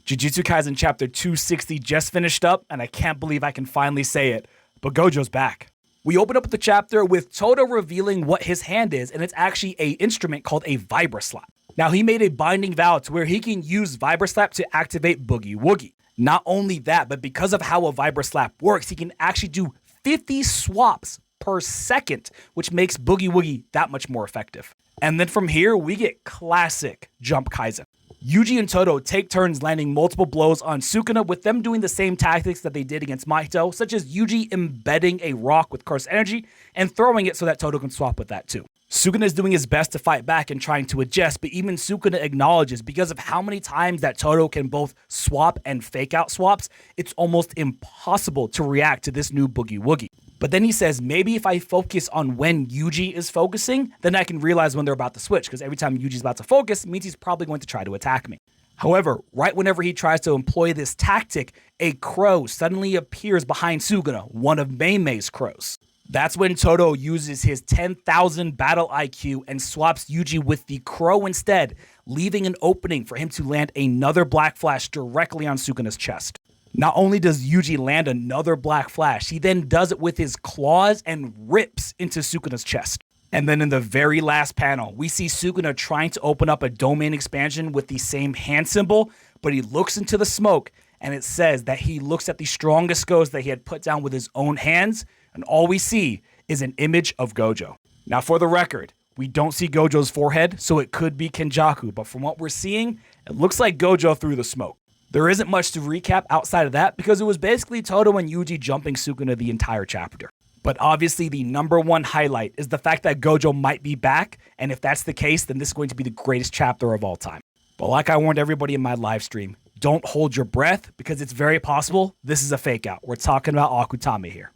Jujutsu Kaisen chapter 260 just finished up, and I can't believe I can finally say it, but Gojo's back. We open up the chapter with Todo revealing what his hand is, and it's actually an instrument called a Vibraslap. Now, he made a binding vow to where he can use Vibraslap to activate Boogie Woogie. Not only that, but because of how a Vibraslap works, he can actually do 50 swaps per second, which makes Boogie Woogie that much more effective. And then from here, we get classic Jump Kaisen. Yuji and Todo take turns landing multiple blows on Sukuna, with them doing the same tactics that they did against Mahito, such as Yuji embedding a rock with cursed energy and throwing it so that Todo can swap with that too. Sukuna is doing his best to fight back and trying to adjust, but even Sukuna acknowledges because of how many times that Todo can both swap and fake out swaps, it's almost impossible to react to this new Boogie Woogie. But then he says, maybe if I focus on when Yuji is focusing, then I can realize when they're about to switch, because every time Yuji's about to focus means he's probably going to try to attack me. However, right whenever he tries to employ this tactic, a crow suddenly appears behind Sukuna, one of Mei-Mei's crows. That's when Todo uses his 10,000 battle IQ and swaps Yuji with the crow instead, leaving an opening for him to land another Black Flash directly on Sukuna's chest. Not only does Yuji land another Black Flash, he then does it with his claws and rips into Sukuna's chest. And then in the very last panel, we see Sukuna trying to open up a domain expansion with the same hand symbol, but he looks into the smoke and it says that he looks at the strongest ghost that he had put down with his own hands, and all we see is an image of Gojo. Now for the record, we don't see Gojo's forehead, so it could be Kenjaku, but from what we're seeing, it looks like Gojo through the smoke. There isn't much to recap outside of that because it was basically Todo and Yuji jumping Sukuna the entire chapter. But obviously the number one highlight is the fact that Gojo might be back, and if that's the case, then this is going to be the greatest chapter of all time. But like I warned everybody in my live stream, don't hold your breath because it's very possible this is a fake out. We're talking about Akutami here.